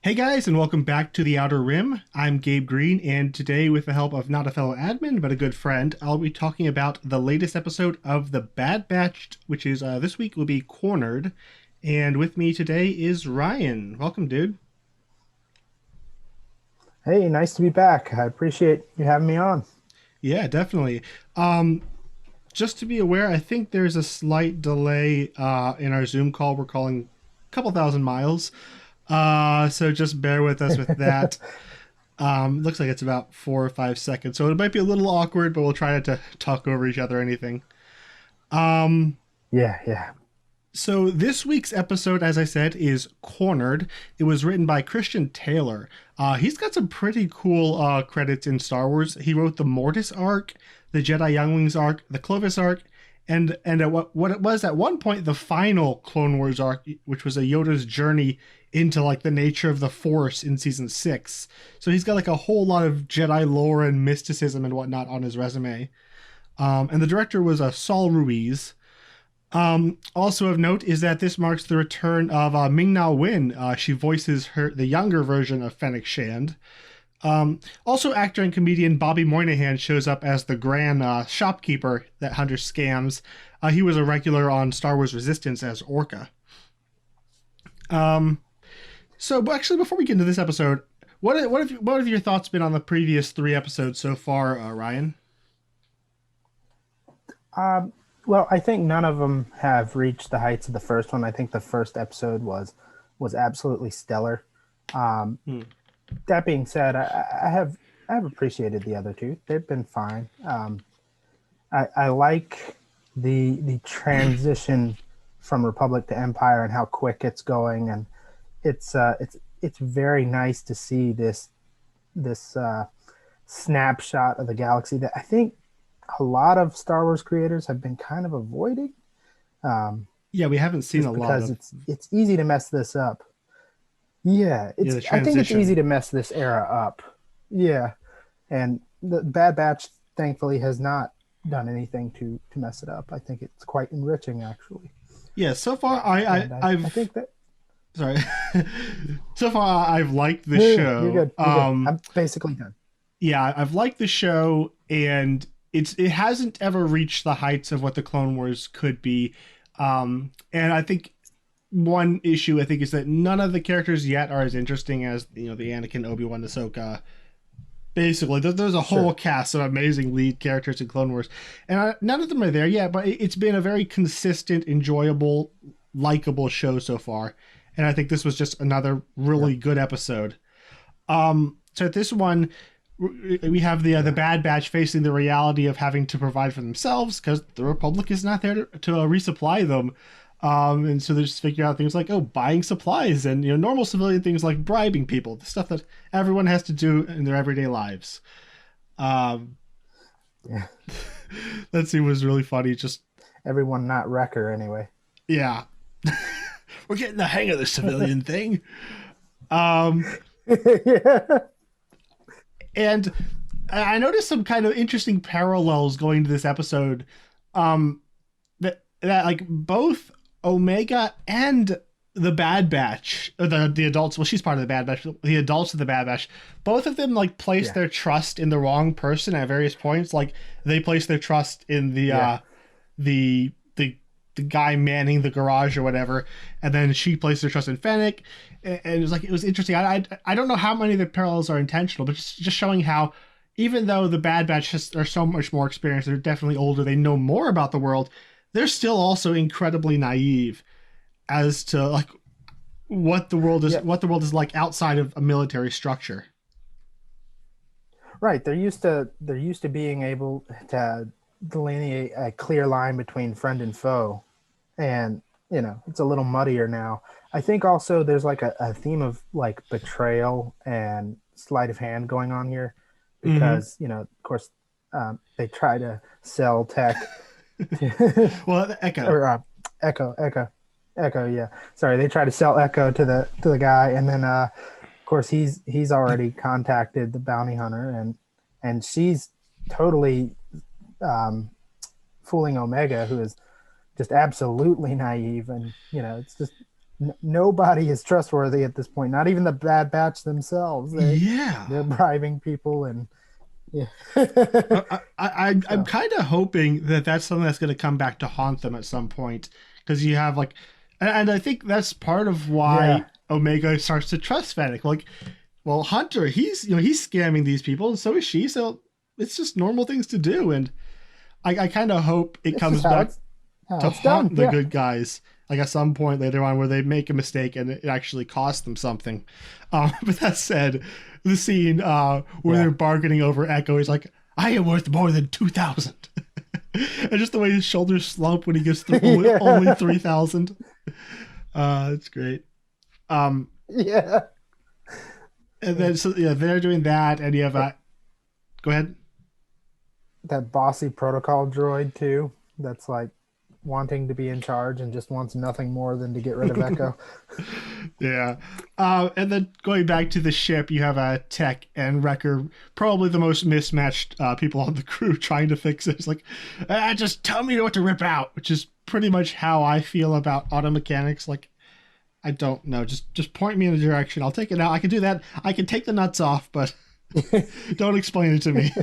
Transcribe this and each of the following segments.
Hey guys, and welcome back to the Outer Rim. I'm Gabe Green, and today, with the help of not a fellow admin but a good friend, I'll be talking about the latest episode of The Bad Batch, which is this week will be Cornered. And with me today is Ryan. Welcome, dude. Hey, nice to be back. I appreciate you having me on. Yeah, definitely. Um, just to be aware, I think there's a slight delay in our Zoom call. We're calling a couple thousand miles, so just bear with us with that. Looks like it's about 4 or 5 seconds, so it might be a little awkward, but we'll try not to talk over each other or anything. Um, Yeah, yeah. so this week's episode, as I said, is Cornered. It was written by Christian Taylor. He's got some pretty cool credits in Star Wars. He wrote the Mortis arc, the Jedi Younglings arc, the Clovis arc, and what it was at one point the final Clone Wars arc, which was a Yoda's journey into like the nature of the Force in season 6. So he's got like a whole lot of Jedi lore and mysticism and whatnot on his resume. And the director was Saul Ruiz. Also of note is that this marks the return of Ming Na Wen. She voices the younger version of Fennec Shand. Also, actor and comedian Bobby Moynihan shows up as the grand shopkeeper that Hunter scams. He was a regular on Star Wars Resistance as Orca. Um, but actually, before we get into this episode, what have your thoughts been on the previous 3 episodes so far, Ryan? Um, well, I think none of them have reached the heights of the first one. I think the first episode was absolutely stellar. Um, Hmm. that being said, I have appreciated the other two. They've been fine. I like the transition from Republic to Empire and how quick it's going, and it's very nice to see this snapshot of the galaxy that I think a lot of Star Wars creators have been kind of avoiding, um, Yeah, we haven't seen a just lot because of it's easy to mess this up. Yeah, the I think it's easy transition. to mess this era up. Yeah, and the Bad Batch thankfully has not done anything to mess it up. I think it's quite enriching actually, Yeah, so far I, I and I I've think that sorry. So far I've liked the you're show. good. You're good. I'm basically done. Yeah, I've liked the show, and it hasn't ever reached the heights of what the Clone Wars could be. And I think one issue I think is that none of the characters yet are as interesting as the Anakin, Obi-Wan, Ahsoka. Basically, there's a whole Sure. cast of amazing lead characters in Clone Wars, and none of them are there yet. But it's been a very consistent, enjoyable, likable show so far, and I think this was just another really Yep. good episode. So at this one, we have the Yeah. Bad Batch facing the reality of having to provide for themselves because the Republic is not there to resupply them. And so they're just figuring out things like, oh, buying supplies and normal civilian things like bribing people, the stuff that everyone has to do in their everyday lives. Um, Yeah. that scene was really funny. Just Everyone not Wrecker anyway. yeah, we're getting the hang of the civilian thing. Um, Yeah. and I noticed some kind of interesting parallels going to this episode. Um, that like both Omega and the Bad Batch, or the adults. Well, she's part of the Bad Batch. The adults of the Bad Batch, both of them like place Yeah. their trust in the wrong person at various points. Like they place their trust in Yeah. the guy manning the garage or whatever, and then she placed her trust in Fennec. And it was interesting. I don't know how many of the parallels are intentional, but just showing how even though the Bad Batch are so much more experienced, they're definitely older, they know more about the world. They're still also incredibly naive as to like Yeah. what the world is like outside of a military structure. Right. They're used to being able to delineate a clear line between friend and foe. And, it's a little muddier now. I think also there's like a theme of like betrayal and sleight of hand going on here Mm-hmm. because, of course, they try to sell tech to, Well, Echo. or Echo, Echo, Echo. Yeah. Sorry. They try to sell Echo to the guy. And then, of course, he's already contacted the bounty hunter, and she's totally um, fooling Omega, who is just absolutely naive, and it's just Nobody is trustworthy at this point. Not even the Bad Batch themselves. Yeah. They're bribing people and yeah. I'm So kind of hoping that that's something that's going to come back to haunt them at some point, because you have like, and I think that's part of why yeah, Omega starts to trust Fennec. Like, well, Hunter, he's scamming these people, and so is she. So it's just normal things to do, and I kind of hope it it's just comes back how to it's done. haunt the Yeah, good guys, like at some point later on where they make a mistake and it actually costs them something. But that said, the scene where yeah, they're bargaining over Echo, he's like, I am worth more than 2,000. And just the way his shoulders slump when he gets through only yeah, 3,000. It's great. Um, yeah. and then so yeah, they're doing that, and you have go ahead. That bossy protocol droid too. That's like wanting to be in charge and just wants nothing more than to get rid of Echo. Yeah. And then going back to the ship, you have a Tech and Wrecker, probably the most mismatched people on the crew trying to fix it. It's like, just tell me what to rip out, which is pretty much how I feel about auto mechanics. Like, I don't know. Just point me in a direction. I'll take it out. I can do that. I can take the nuts off, but don't explain it to me.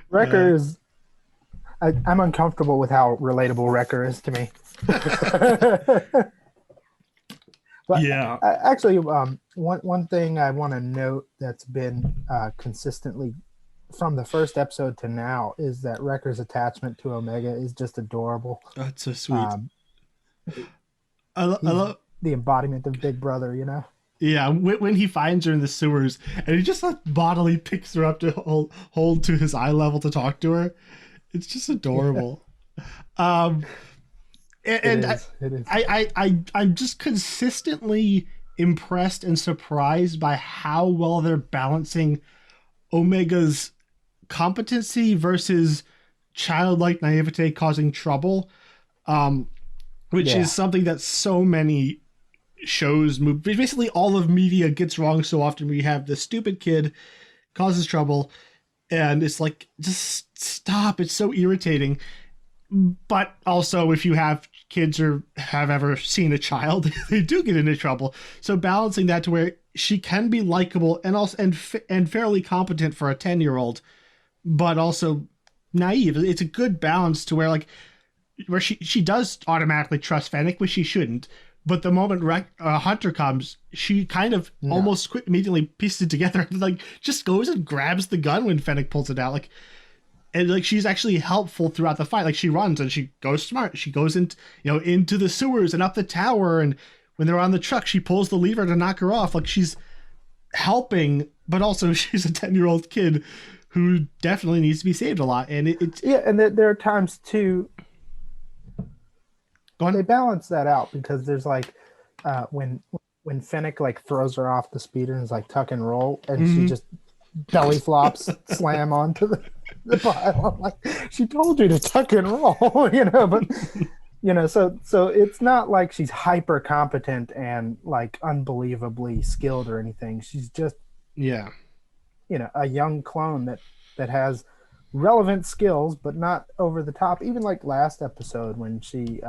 Wrecker is. I'm uncomfortable with how relatable Wrecker is to me. But Yeah. actually, one thing I want to note that's been consistently from the first episode to now is that Wrecker's attachment to Omega is just adorable. That's so sweet. Um, I he's love. the embodiment of Big Brother, you know. Yeah, when he finds her in the sewers and he just like bodily picks her up to hold to his eye level to talk to her, it's just adorable. Um, and It is. I'm just consistently impressed and surprised by how well they're balancing Omega's competency versus childlike naivete causing trouble, which Yeah, is something that so many shows move. Basically, all of media gets wrong so often. We have the stupid kid causes trouble, and it's like, just stop. It's so irritating. But also, if you have kids or have ever seen a child, they do get into trouble. So balancing that to where she can be likable and also and fairly competent for a 10-year-old, but also naive. It's a good balance to where like where she does automatically trust Fennec, which she shouldn't. But the moment Hunter comes, she kind of almost immediately pieces it together, and like just goes and grabs the gun when Fennec pulls it out. Like, and like she's actually helpful throughout the fight. Like she runs and she goes smart. She goes into the sewers and up the tower, and when they're on the truck, she pulls the lever to knock her off. Like she's helping, but also she's a 10-year-old kid who definitely needs to be saved a lot. And it's yeah, and there are times too go on. they balance that out because there's like when Fennec like throws her off the speeder and is like tuck and roll, and she just belly flops slam onto the pile. I'm like, she told you to tuck and roll, you know, but you know, so it's not like she's hyper competent and like unbelievably skilled or anything. She's just, Yeah. you know, a young clone that has relevant skills but not over the top. Even like last episode when she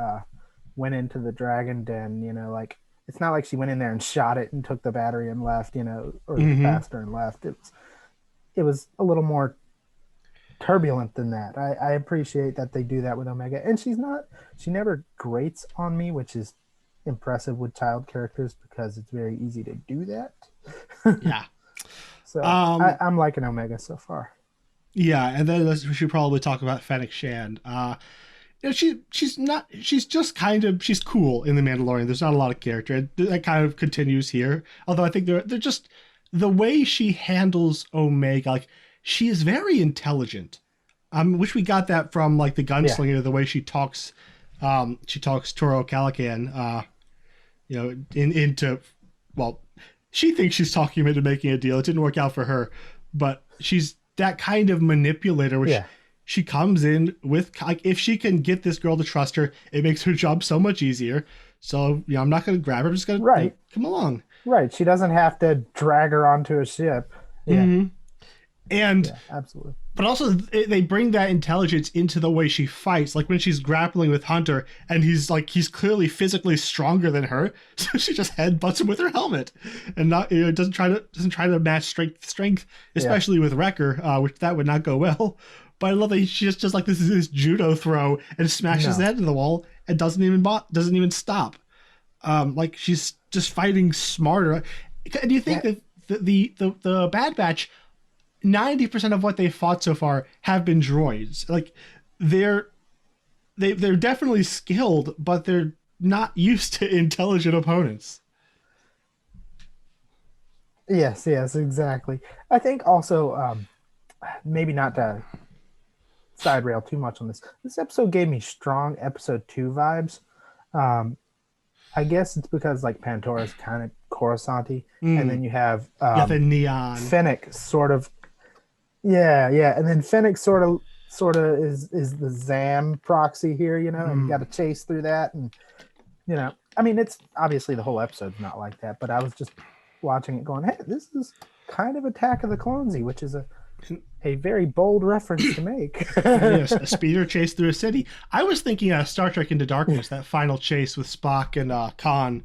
went into the dragon den, you know, like it's not like she went in there and shot it and took the battery and left, you know, or the capacitor and left. It was a little more turbulent than that. I appreciate that they do that with Omega, and she never grates on me, which is impressive with child characters because it's very easy to do that. Yeah. So I'm liking Omega so far. Yeah, and then we should probably talk about Fennec Shand. She's just kind of, she's cool in The Mandalorian. There's not a lot of character. And that kind of continues here. Although I think they're just, the way she handles Omega, like she is very intelligent. Which we got that from like the gunslinger, the way she talks Toro Calican, into, well, she thinks she's talking him into making a deal. It didn't work out for her, but she's that kind of manipulator, which she comes in with, like, if she can get this girl to trust her, it makes her job so much easier. So, I'm not going to grab her. I'm just going to come along. Right. She doesn't have to drag her onto a ship. Yeah. Mm-hmm. And absolutely. but also they bring that intelligence into the way she fights, like when she's grappling with Hunter and he's clearly physically stronger than her, so she just headbutts him with her helmet and not, doesn't try to match strength, especially with Wrecker, which that would not go well. But I love that she just like this judo throw and smashes the head into the wall and doesn't even stop. Like she's just fighting smarter. Do you think that the Bad Batch, 90% of what they fought so far have been droids? Like they're definitely skilled, but they're not used to intelligent opponents. Yes, exactly. I think also, maybe not to side rail too much on this. This episode gave me strong episode 2 vibes. I guess it's because like Pantora's kind of Coruscant-y, and then you have the neon. Fennec sort of, yeah, and then Fennec sort of is the Zam proxy here, and you got to chase through that, and I mean, it's obviously the whole episode's not like that, but I was just watching it going, hey, this is kind of Attack of the Clonesy, which is a very bold reference to make. Yes, a speeder chase through a city. I was thinking Star Trek Into Darkness, that final chase with Spock and Khan.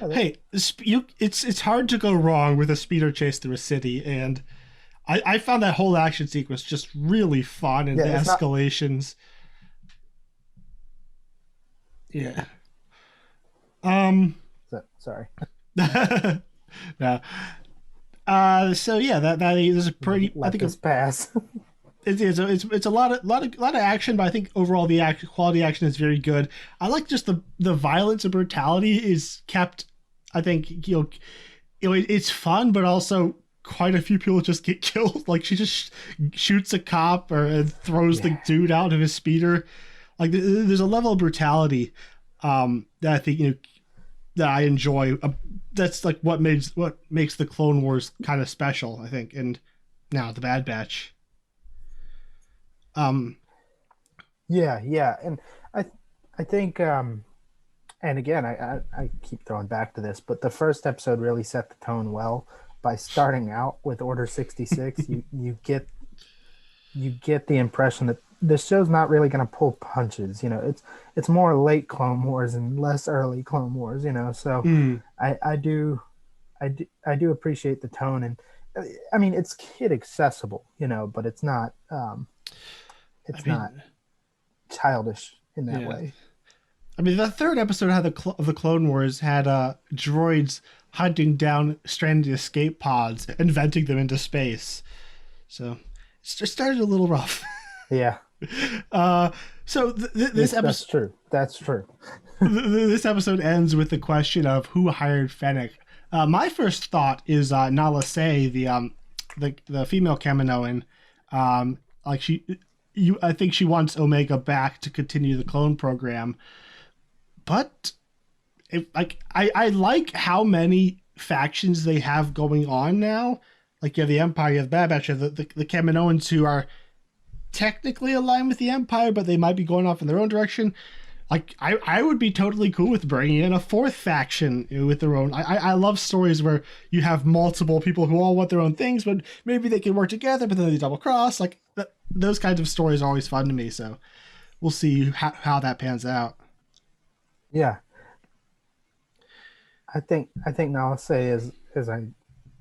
Hey, it's hard to go wrong with a speeder chase through a city, and I found that whole action sequence just really fun, and the escalations. Sorry. No. So yeah, that is pretty. I think it's pass. It's a lot of action, but I think overall the quality action is very good. I like just the violence and brutality is kept. I think it's fun, but also quite a few people just get killed. Like she just shoots a cop or throws the dude out of his speeder. Like there's a level of brutality that I think that I enjoy. That's like what makes the Clone Wars kind of special, I think, and now the Bad Batch. And I think and again I keep throwing back to this, but the first episode really set the tone well by starting out with Order 66. you get the impression that this show's not really going to pull punches. It's more late Clone Wars and less early Clone Wars. So I do appreciate the tone, and I mean it's kid accessible, but it's not not childish in that way. I mean, the third episode of the Clone Wars had droids hunting down stranded escape pods and venting them into space. So it just started a little rough. Yeah. So this episode. That's true. This episode ends with the question of who hired Fennec. My first thought is Nala Se, the female Kaminoan. I think she wants Omega back to continue the clone program, but I like how many factions they have going on now. Like you have the Empire, you have Bad Batch, you have the Kaminoans who are technically aligned with the Empire, but they might be going off in their own direction. Like I would be totally cool with bringing in a fourth faction with their own. I love stories where you have multiple people who all want their own things, but maybe they can work together, but then they double cross. Like those kinds of stories are always fun to me. So we'll see how that pans out. Yeah, I think Nala Se is a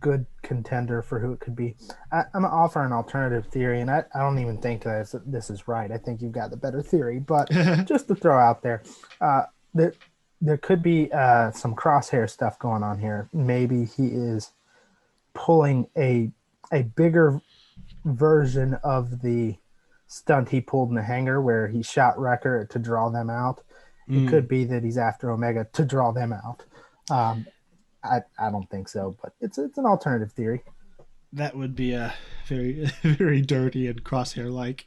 good contender for who it could be. I'm gonna offer an alternative theory, and I don't even think that this is right. I think you've got the better theory, but just to throw out there, there could be some crosshair stuff going on here. Maybe he is pulling a bigger version of the stunt he pulled in the hangar where he shot Wrecker to draw them out. It could be that he's after Omega to draw them out. I don't think so, but it's an alternative theory. That would be a very, very dirty and crosshair like.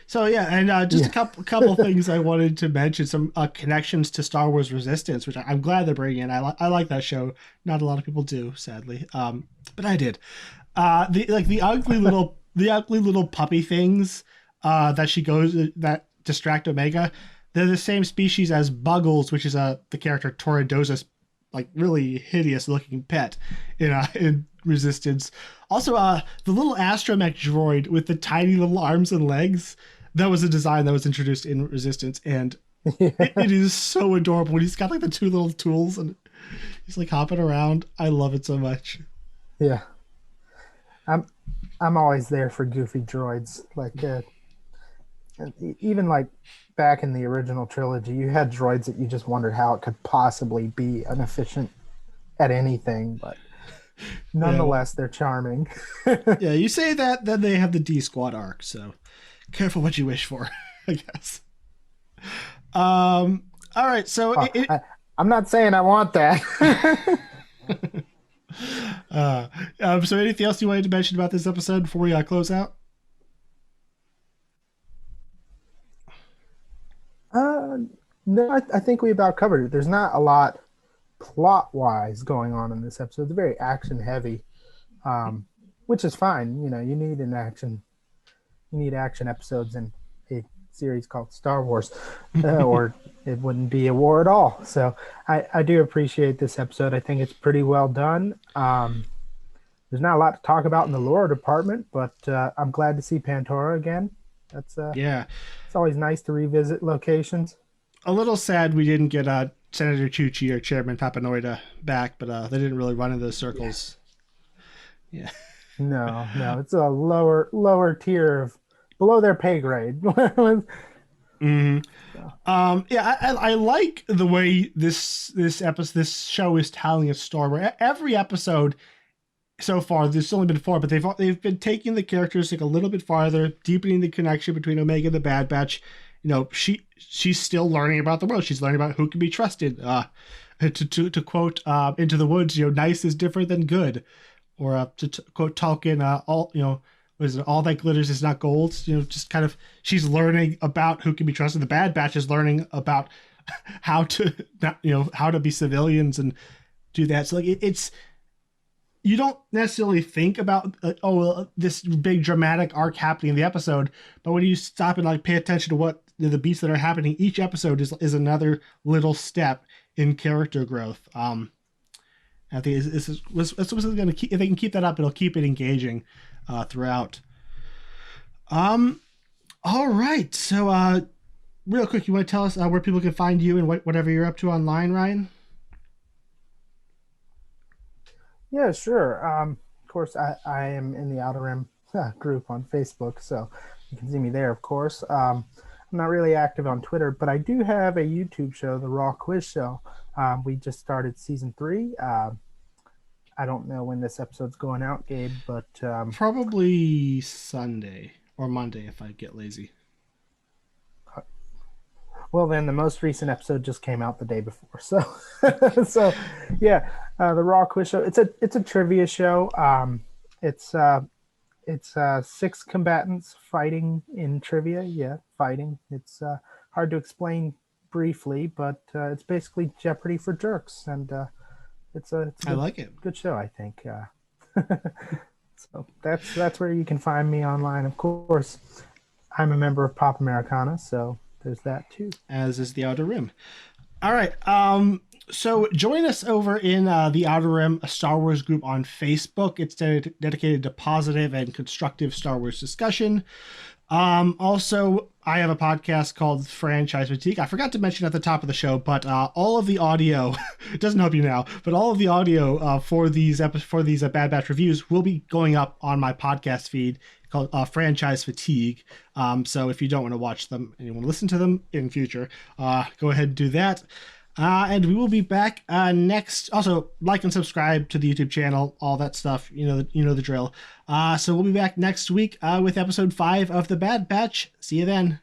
So yeah, and just a couple things I wanted to mention, some connections to Star Wars Resistance, which I'm glad they're bringing in. I like that show. Not a lot of people do, sadly, but I did. The ugly little puppy things that distract Omega. They're the same species as Buggles, which is the character Toradoza's like really hideous looking pet in Resistance. Also, the little astromech droid with the tiny little arms and legs, that was a design that was introduced in Resistance, and it is so adorable when he's got like the two little tools and he's like hopping around. I love it so much. Yeah, I'm I'm always there for goofy droids. Like even like back in the original trilogy, you had droids that you just wondered how it could possibly be inefficient at anything, but nonetheless, they're charming. Yeah, you say that, then they have the D Squad arc, so careful what you wish for, I guess. All right, so I'm not saying I want that. So anything else you wanted to mention about this episode before we close out? No, I think we about covered it. There's not a lot plot wise going on in this episode. It's very action heavy, which is fine. You know, you need action episodes in a series called Star Wars, or it wouldn't be a war at all. So I do appreciate this episode. I think it's pretty well done. There's not a lot to talk about in the lore department, but I'm glad to see Pantora again. That's yeah, it's always nice to revisit locations. A little sad we didn't get Senator Chuchi or Chairman Papanoida back, but they didn't really run in those circles. Yeah. No, it's a lower tier of below their pay grade. Mm-hmm. Yeah, I like the way this show is telling a story. Every episode so far, there's only been 4, but they've been taking the characters like a little bit farther, deepening the connection between Omega and the Bad Batch. You know, she's still learning about the world. She's learning about who can be trusted. To quote Into the Woods, you know, nice is different than good, or to quote Tolkien, all you know. Was it all that glitters is not gold? You know, just kind of she's learning about who can be trusted. The Bad Batch is learning about how to how to be civilians and do that. So like it's you don't necessarily think about this big dramatic arc happening in the episode, but when you stop and like pay attention to what the beats that are happening, each episode is another little step in character growth. I think this is going to keep, if they can keep that up, it'll keep it engaging throughout. All right, so real quick, you want to tell us where people can find you and whatever you're up to online, Ryan? Yeah, sure. Of course, I am in the Outer Rim group on Facebook, so you can see me there, of course. I'm not really active on Twitter, but I do have a YouTube show, The Raw Quiz Show. We just started season 3. I don't know when this episode's going out, Gabe, but probably Sunday or Monday if I get lazy. Well, then the most recent episode just came out the day before, so yeah, the Raw Quiz Show. It's a trivia show. It's 6 combatants fighting in trivia. Yeah, fighting. It's hard to explain briefly, but it's basically Jeopardy for jerks, and I like it. Good show, I think. So that's where you can find me online. Of course, I'm a member of Pop Americana, so there's that too. As is the Outer Rim. All right. So join us over in the Outer Rim, a Star Wars group on Facebook. It's dedicated to positive and constructive Star Wars discussion. Also, I have a podcast called Franchise Fatigue. I forgot to mention at the top of the show, but all of the audio, it doesn't help you now, but all of the audio for these Bad Batch reviews will be going up on my podcast feed called Franchise Fatigue. So if you don't want to watch them and you want to listen to them in future, go ahead and do that. And we will be back next. Also, like and subscribe to the YouTube channel, all that stuff. You know the drill. So we'll be back next week with episode 5 of The Bad Batch. See you then.